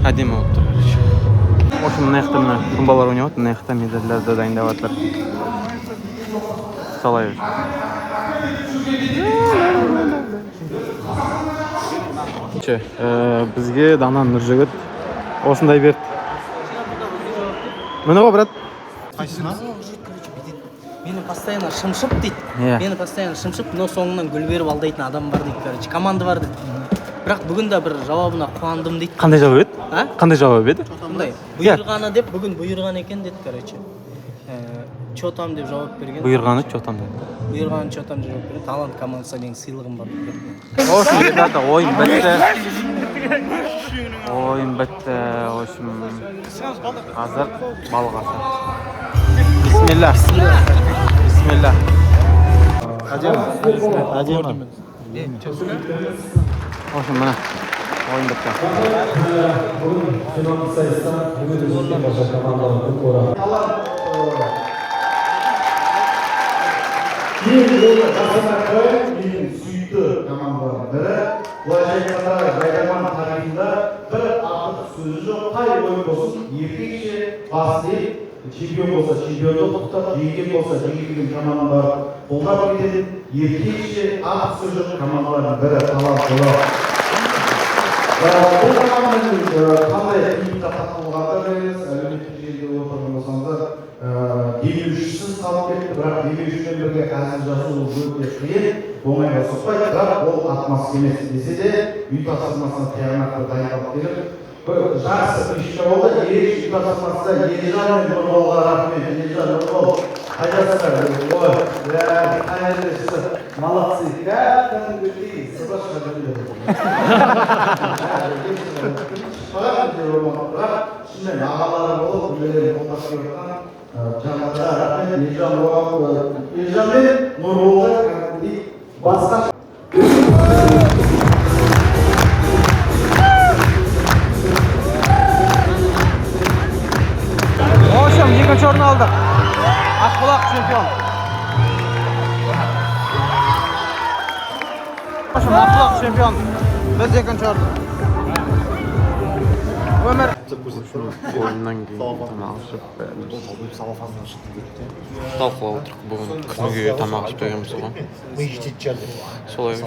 S1: Әдемі болып тұр, короче. В общем, мына жақта мына құмбалар ойнап жатыр, мына жақта медальдерді дайындап жатыр. Солай. Бізге Дана Нұржігіт осындай берді. Міне ғой, брат.
S3: Қайсына?
S6: мені постоянно шымшып дейді. Мені постоянно шымшып, но соңынан гүл беріп алдайтын адам бар дейді, короче. Команда бар дейді. Бірақ бүгін де бір жауабына қуандым дейді.
S1: Қандай жауап еді? Қандай жауап еді?
S6: Сондай. Бұйырғаны деп, бүгін бұйырған екен деді, короче. Чотам деп жауап берген.
S1: Бұйырғаны чотам деп.
S6: Бұйырғаны чотам деп жауап берген. Талант командасына менің сыйлығым бар дейді.
S1: В общем, ребята, ойын бітті. Ойын бітті. В общем, қазір балық асады. Бисмилlah. Бисмилlah.
S3: Әдемі.
S1: В общем, мына ойын бітті.
S3: Менің сүйікті командалардың бірі. Былайша айтқанда, Жайдарман тарихында бір артық сөзі жоқ. Қай ойын болсын, еркекше бас дейін, чемпион болса чемпионды құттықтап, жеңген болса жеңілген командалар қолдап кетеді. Еркекше артық сөзі жоқ командалардың бірі талант болады. Бұл команданың қандай қиын тапқан болғандар емес, әлеуметтік желіде отырған болсаңыздар, демеушісіз қалып кетті, бірақ демеушімен бірге әзіл жасау өте қиын, оңайға соқпайды, бірақ ол атмасы емес десе де, үй тапсырмасына тиянақты дайындалып келіп, жақсы фишка болды. Ерекше үй тапсырмасында Елжан мен Нұрболға рахмет. Елжан, Нұрбол, қайдасыздар? Ой, қайырлысы, молодцы. Кәдімгідей сыбашқа жүреді. Бірақ шынымен ағалары болып, үйлерін қолдап келіп жатқан жаңағыда рахмет. Елжан мен Нұрболға кәдімгідей басқа.
S1: Екінші орын алдық. Ақбұлақ чемпион. Ақбұлақ чемпион. Біз екінші орын. Өмір. Ойыннан кейін тамақ ішіп, талқылап отырық. Бүгін күніге тамақ ішіп береміз ғой. Солай үшін.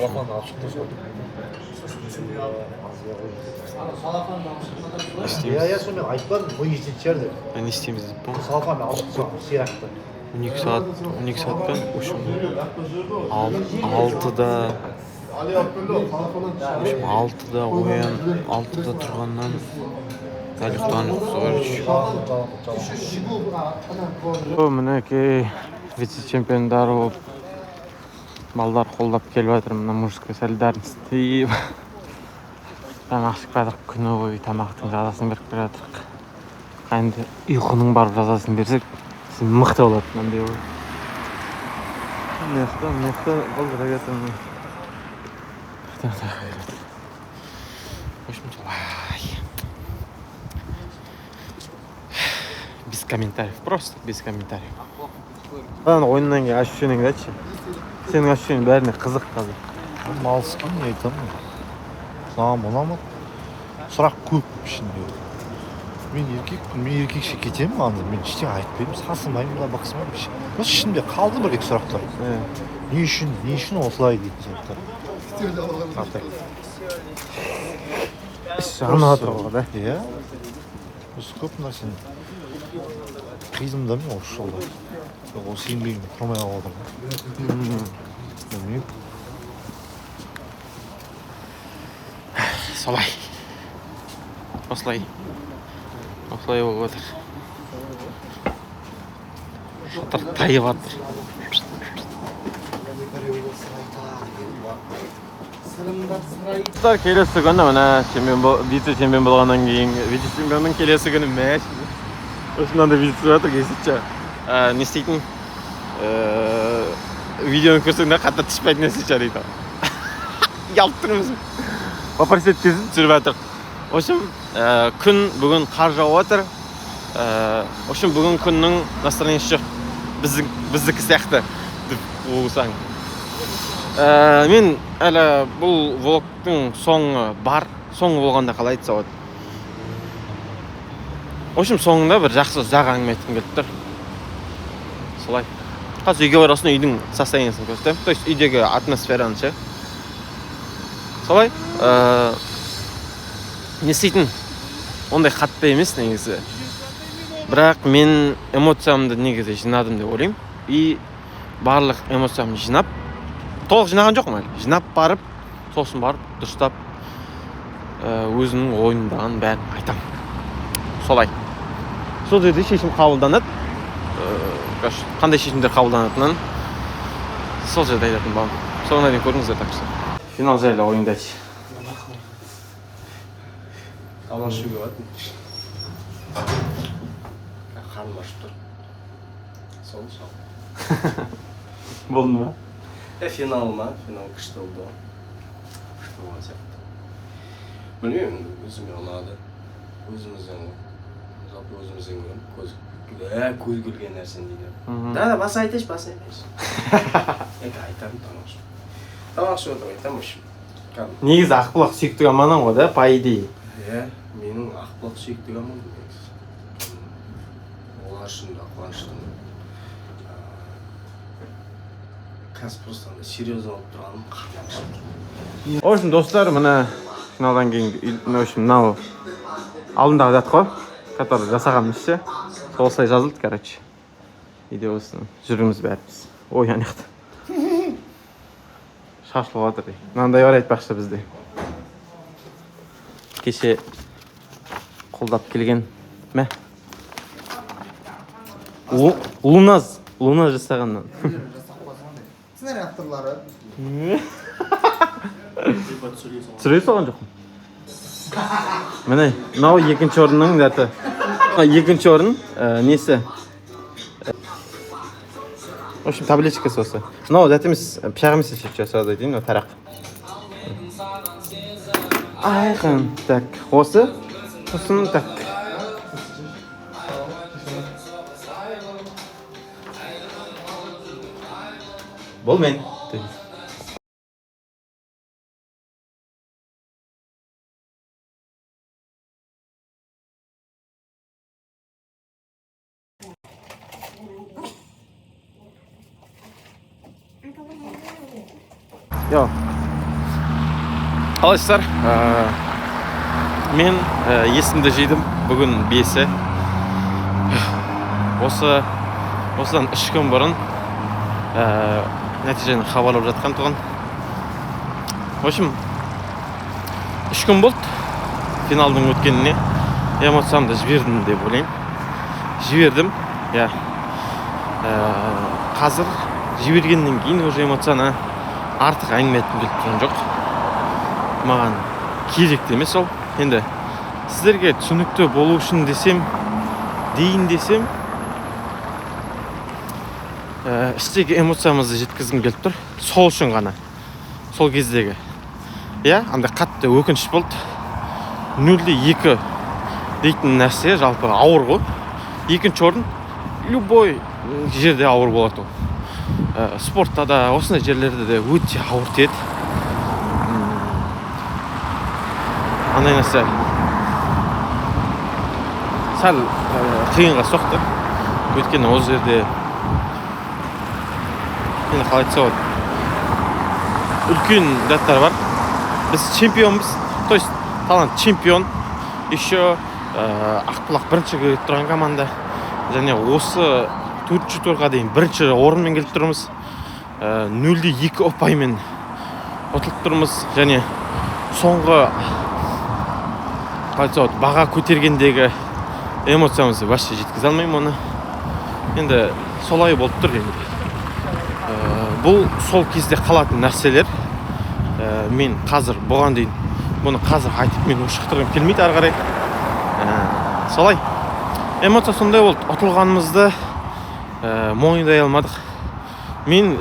S3: Я сонымен айтпадым, бұл естетін шығар деп.
S1: Не істейміз деп бұл?
S3: Салфанмен алып сирақты.
S1: 12 сағаттан үшім 6-да оян, 6-да тұрғаннан дәл ұқтанып сұғыр. Мінекей вице-чемпиондар болып балдар қолдап келіп жатыр. Мына мужской солидарность дейіп тамақ ішіп жатырық. Күні бойы тамақтың жазасын беріп келіп жатырық. енді ұйқының барып жазасын берсек сен мықты болады мынандай ғой. Мықты болды регатаны. В общем, без комментариев, просто без комментариев. Ладно, ойыннан кейін ощущениеңді айтшы. Сенің ощущениең бәріне қызық қазір.
S3: Алысқан не айтамын. Маған ұнамады. Сұрақ көп ішінде. Мен еркекше кетемін анда, мен ештеңе айтпаймын, сасымаймын да, бақсымаймын. Осы ішімде қалды бір-екі сұрақтар. Не үшін осылай дейтін сұрақтар.
S1: Жанып жатыр ғой да.
S3: Иә. Осы көп нәрсені қиындамын осы жолда. Осы еңбегімді құрмай қалып отырмын. Білмеймін.
S1: Солай. Осылай болып отыр. Шатыр тайып жатыр. Келесі күні мына вице-чемпион болғаннан кейін вице-чемпионның келесі күні мәш. Осынандай вице жатыр кесітші. Не істейтін? Видеоны көрсеңде қатты түшпәйтін нәрсе шығар дейді. Ялып тұрмыз. Попросить кезін түсіріп жатыр. В общем, күн бүгін қар жауып жатыр. В общем, бүгін күннің настроениесі жоқ. Біздікі сияқты деп ойласаң. Мен әлі бұл влогтың соңы бар. Соңы болғанда қалай айтса болады. В общем, соңында бір жақсы ұзақ әңгіме айтқым келіп тұр. Солай. Қазір үйге барасың, үйдің состояниесін көрсетемін. То есть үйдегі атмосфераны ше. Солай. Не істейтін? Ондай қатты емес негізі. Бірақ мен эмоциямды негізі жинадым деп ойлаймын. И барлық эмоциямды жинап, толық жинаған жоқпын әлі. Жинап барып, сосын барып, дұрыстап өзінің ойындағын бәрін айтамын. Солай. Сол жерде шешім қабылданады. Қандай шешімдер қабылданатынын сол жерде айтатын болам. Соңына дейін көріңіздер, так что. Финал жайлы ойыңды айтшы.
S2: Тамаша үйге бардым. Қарным ашып тұр. Сол.
S1: Болды ма?
S2: Финал ма? Финал күшті болды. Күшті болған сияқты. Білмеймін, өзіме ұнады. Өзімізден көз көрген нәрсен дейді. Да, баса айтайшы. Айтамын, тамақшы отыр, айтамын үшім.
S1: Негізі Ақбұлақ сүйіктік аманан ғой да, по идее.
S2: Менің Ақбұлақ сүйіктік аман. Олар үшін да қуаныштымын. Қазір просто серьезно алып тұрғаным қарланышым.
S1: В общем, достар, мына финалдан кейін, в общем, мынау алдындағы зат қой, который жасағанымыз ше. Солай жазылды, короче. Видеосын жүріміз бәріміз. Ой, аняқты. Шашылып жатыр. Мынандай бар айтпақшы бізде. Кеше қолдап келген. Мә. Луназ жасағаннан.
S12: Сценарий авторлары.
S1: Түсіре салған жоқпын. Міне, мынау екінші орынның дәті. Екінші орын несі? В общем, табличкасы осы. Мынау дәт емес, пышақ емес шешіп сразу айтайын, тарақ. Айқын, так, осы. Сосын, так. Бол мен. Yo. Қалайсыздар? Мен есімді жидым. Бүгін 5-і. Осыдан 3 күн бұрын нәтижені хабарлап жатқан тұғын. В общем, 3 күн болды финалдың өткеніне. Эмоциямды жібердім деп ойлаймын. Жібердім. Қазір жібергеннен кейін уже эмоцияны артық әңгіме еткім келіп тұрған жоқ. Маған керек емес ол. Енді сіздерге түсінікті болу үшін десем, дейін десем, іштегі эмоциямызды жеткізгім келіп тұр. Сол үшін ғана. Сол кездегі. Андай қатты өкініш болды. 0-2 дейтін нәрсе жалпы ауыр ғой. Екінші орын любой жерде ауыр болады ол. Спортта да, осындай жерлерде де өте ауыр тиеді. Андай нәрсе сәл қиынға соқты. Өйткені ол жерде енді қалай айтса болады, үлкен даттар бар. Біз чемпионбыз, то есть талант чемпион. Еще Ақбұлақ бірінші келіп тұрған команда. Және осы 4-ші турға дейін бірінші орынмен келіп тұрмыз. 0-2 ұпаймен ұтылып тұрмыз. Және соңғы баға көтергендегі эмоциямызды вообще жеткізе алмаймын оны. Енді солай болып тұр енді. Бұл сол кезде қалатын нәрселер. Мен қазір бұған дейін бұны қазір айтып мен ушықтырғым келмейді ары қарай. Солай. Эмоция сондай болды. Ұтылғанымызды мойындай алмадық. Мен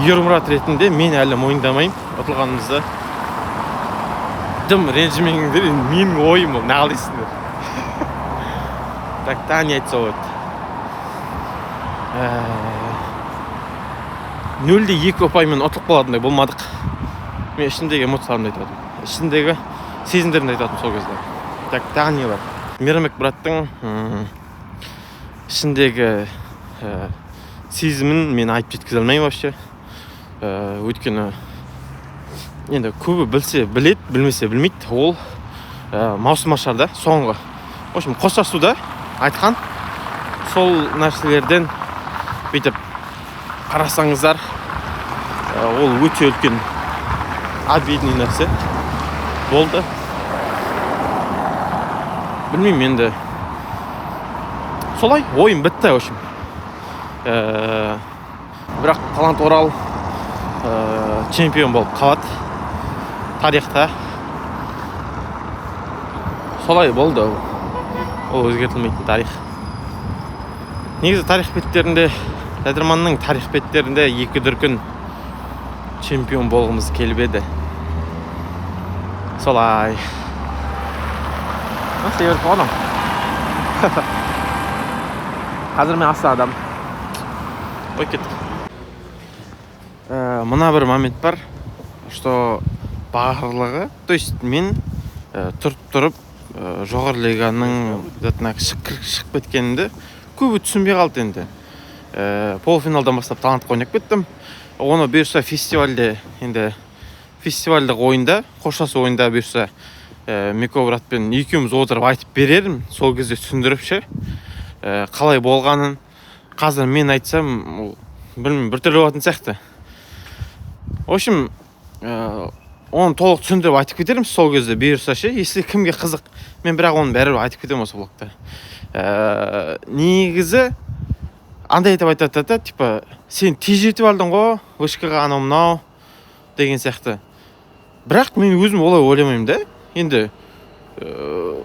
S1: Ермұрат ретінде мен әлі мойындамаймын ұтылғанымызды. Дым ренжімеңдер, менің ойым ол, нағылайсыңдар. Так, не айтса болады. 0-2 ұпаймен ұтылып қалатындай болмадық. Мен ішімдегі эмоцияларымды айтадым. Ішімдегі сезімдерімді айтадым сол кезде. Так, не бар. Мейрамбек браттың ішіндегі сезімін мен айтып жеткізе алмаймын вообще. Өйткені енді көбі білсе біледі, білмесе білмейді. Ол маусымашарда соңғы. В общем, қоштасуда айтқан сол нәрселерден бүйтіп қарасаңыздар, ол өте үлкен обидный нәрсе болды. Білмеймін енді. Солай ойым бітті, в общем. Бірақ Талант Орал чемпион болып қалады тарихта. Солай болды. Ол өзгертілмейтін тарих. Негізі тарих беттерінде, Жайдарманның тарих беттерінде 2 дүркін чемпион болғымыз келіп еді. Солай. Насыл еріп қалдым. Қазір мен аса адам. Ой, кеттік. Мына бір момент бар, что барлығы, то есть мен тұрып жоғары лиганың затына шығып кеткенімді көбі түсінбей қалды енді. Полуфиналдан бастап Талантқа ойнап кеттім. Оны бұйырса фестивальде, енді фестивальдік ойында, қоштасу ойында бұйырса Мико братпен екеуміз отырып айтып берерім, сол кезде түсіндіріп ше. Қалай болғанын қазір мен айтсам, білмеймін, бір түрлі болатын сияқты. В общем, оны толық түсіндіріп айтып кетерім сол кезде бұйырса ше. Если кімге қызық, мен бірақ оны бәрібір айтып кетемін осы блогта. Негізі андай етіп айтады, типа, сен тез жетіп алдың ғой, вышкаға анау мынау деген сияқты. Бірақ мен өзім олай ойламаймын да. Енді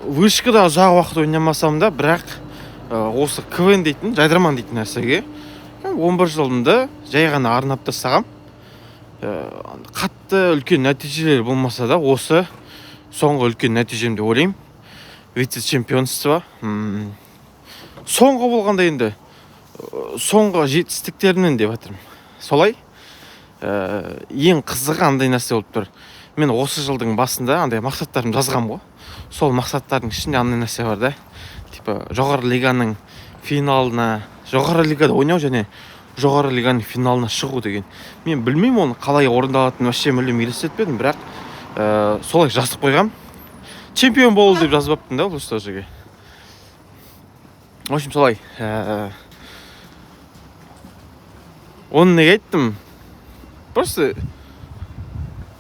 S1: вышкада ұзақ уақыт ойнамасам да, бірақ осы КВН дейтін, Жайдарман дейтін нәрсеге 11 жылымды жай ғана арнап тастағам. Қатты үлкен нәтижелер болмаса да, осы соңғы үлкен нәтижем деп ойлаймын. Вице-чемпионство. Соңғы болғанда енді соңғы жетістіктерінен деп жатырмын. Солай. Ең қызығы андай нәрсе болып тұр. Мен осы жылдың басында андай мақсаттарым жазғам ғой. Сол мақсаттардың ішінде андай нәрсе бар да. Типа жоғары лиганың финалына, жоғары лигада ойнау және жоғары лиганың финалына шығу деген. Мен білмеймін оны қалай орындалатынын вообще мүлдем елестетпедім, бірақ солай жазып қойғам. Чемпион болу деп жазып аптым да осы жерге. В общем, солай. Оны неге айттым? Просто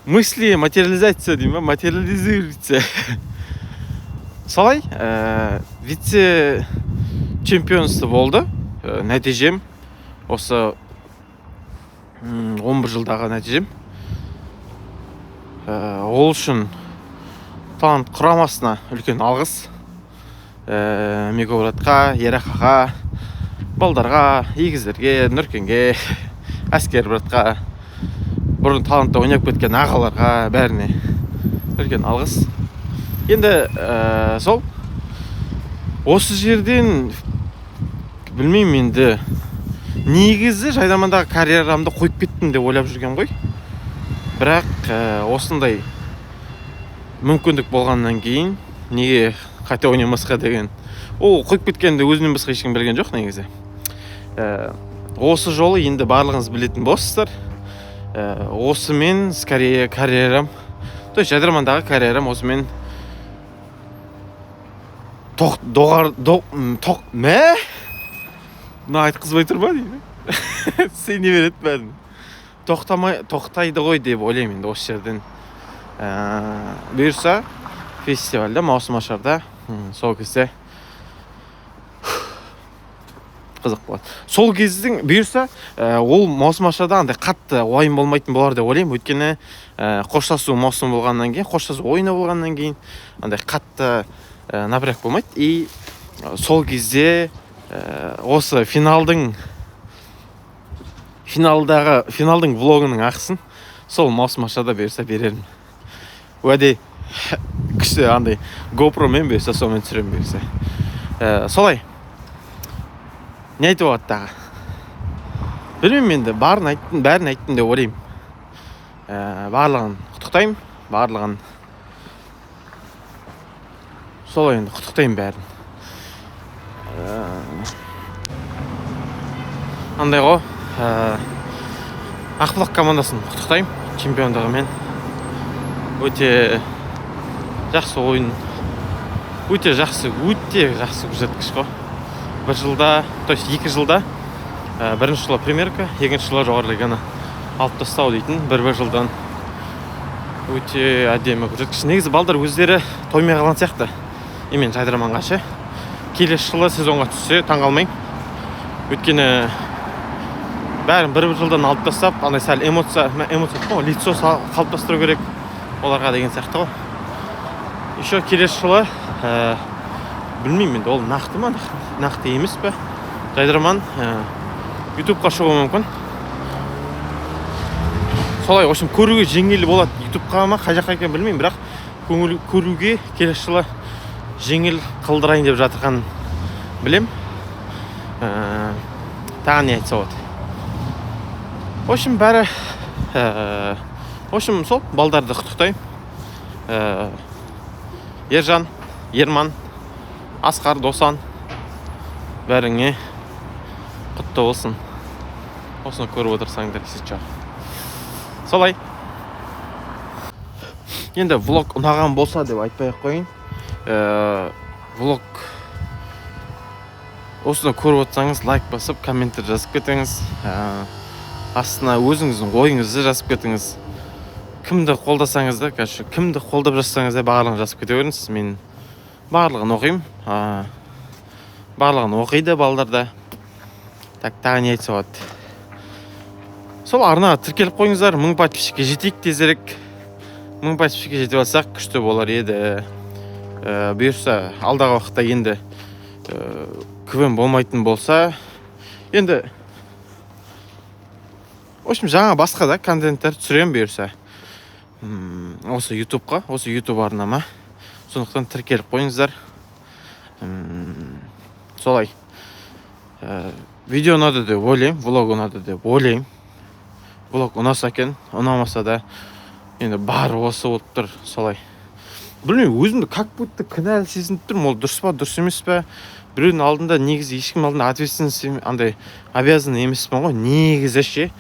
S1: мысли материализация дейм ба, материализируется. Солай, вице-чемпионство болды. Нәтижем осы 11 жылдағы нәтижем. Ол үшін Талант құрамасына үлкен алғыс. Мегобратқа, Ерақаға, балдарға, егіздерге, Нұркенге, әскер братқа, бұрын талантта ойнап кеткен ағаларға, бәріне үлкен алғыс. Енді сол осы жерден білмеймін, енді негізі Жайдармандағы карьерамды қойып кеттім деп ойлап жүрген ғой. Бірақ осындай мүмкіндік болғаннан кейін неге қайта ойнамасқа деген, ол қойып кеткенде өзінен басқа ешкім білген жоқ негізі. Осы жолы енді барлығыңыз білетін болсыздар. Осымен скорее карьерам, то есть Жайдармандағы карьерам осымен мына айтқызбай тұрма дейді. Сен не береді бәрін. Тоқтайды ғой деп ойлаймын енді осы жерден. Бұйырса фестивальда, маусым ашарда, сол кезде қызық болады. Сол кездің бұйырса ол маусым ашарда андай қатты ойын болмайтын болар деп ойлаймын. Өйткені қоштасу маусым болғаннан кейін, қоштасу ойыны болғаннан кейін андай қатты напряг болмайды. И сол кезде осы финалдың влогының ақысын сол маусым ашарда бұйырса берермін. Уәде күшті андай GoPro мен бұйырса сонымен түсірем бұйырса. Солай. Не айтып оғады дағы? Білмеймін енді, бәрін айттым деп ойлаймын. Барлығын құттықтаймын, барлығын солай енді құттықтаймын бәрін. Андай ғой, Ақбұлақ командасын құттықтаймын чемпиондығымен. Өте жақсы ойын, өте жақсы көрсеткіш қой. Бір жылда, то есть 2 жылда, бірінші жылы примерка, екінші жылы жоғары лиганы алып тастау дейтін, бір жылдан өте әдемі көрсеткіш. Негізі балдар өздері тоймай қалған сияқты. Мен Жайдарманға ше. Келесі жылы сезонға түссе таңғалмайым. Өйткені бәрін бір жылдан алып тастап, андай сәл эмоция лицо қалыптастыру керек оларға деген сияқты ғой. Еще келесі жылы білмеймін енді, ол нақты ма, нақты емес пе? Жайдарман ютубқа шығуы мүмкін. Солай, общем, көруге жеңіл болады. Ютубқа ма, қай жаққа екен білмеймін, бірақ көруге келесі жылы жеңіл қылдырайын деп жатырған білем. Тағы не айтса болады. В общем, бәрі сол балдарды құттықтаймын. Ержан, Ерман, Асқар, Досан бәріңе құтты болсын. Осыны көріп отырсаңдар сетча. Солай. Енді влог ұнаған болса деп айтпай-ақ қойын. Влог осыны көріп отырсаңыз лайк басып, комменттер жазып кетіңіз. Астына өзіңіздің ойыңызды жазып кетіңіз. Кімді қолдасаңыз да, кімді қолдап жазсаңыз да барлығын жазып кете беріңіз. Мен барлығын оқимын. Барлығын оқиды балдарда. Тағы не айтса болады. Сол арна тіркеліп қойыңыздар. 1000 подписчикке жетейік тезірек. 1000 подписчикке жетіп алсақ күшті болар еді. Бұйырса алдағы уақытта енді квм болмайтын болса, енді в общем жаңа басқа да контенттер түсірем бұйырса. Осы ютубқа, осы ютуб арнама. Сондықтан тіркеліп қойыңыздар. Солай. Видео ұнады деп ойлаймын, влог ұнады деп ойлаймын. Влог ұнаса екен, ұнамаса да енді бар осы болып тұр, солай. Білмеймін, өзімді как будто кінәлі сезініп тұрмын, ол дұрыс па, дұрыс емес пе? Біреудің алдында негізі ешкім алдында ответственность андай обязан емеспін ғой, негізі ше.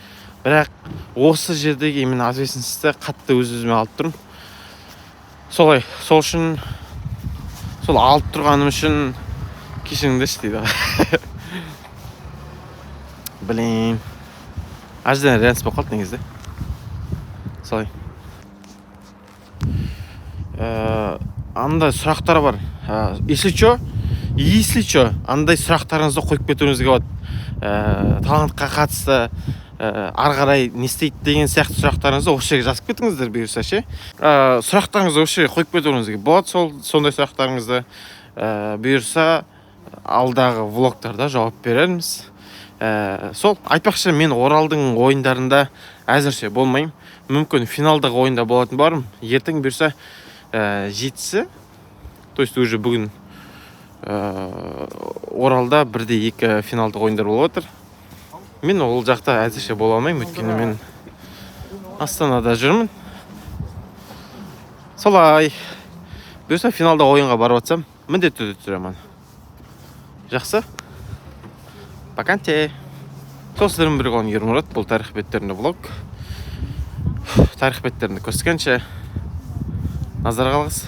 S1: Бірақ осы жердегі мен ответственностьті қатты өз-өзіме алып тұрмын. Солай, сол үшін, сол алып тұрғаным үшін кешіріңдерші дейді. Блин. Аждан рәнс болып қалды негізді. Солай. Андай сұрақтар бар. Если чо, андай сұрақтарыңызды қойып кетуіңізге болады. Талантқа қатысты ары қарай не істейді деген сияқты сұрақтарыңызды осы жерге жазып кетіңіздер бұйырса ше. Сұрақтарыңызды осы жерге қойып кетуіңізге болады, сондай сұрақтарыңызды. бұйырса алдағы влогтарда жауап берерміз. Сол айтпақшы, мен Оралдың ойындарында әзірше болмайым. Мүмкін финалдық ойында болатын барым. Ертең бұйырса жетісі, то есть уже бүгін Оралда 1-2 финалдық ойындар болып отыр. Мен ол жақта әзірше бола алмаймын, өйткені мен Астанада жүрмін. Солай. Бұйырса финалда ойынға барып атсам, міндетті түрде түсіремін. Жақсы. Баканте. Сол сіздермен бірге болған Ермұрат. Бұл тарих беттерінде влог. Тарих беттерінде көріскенше назарға алыңыз.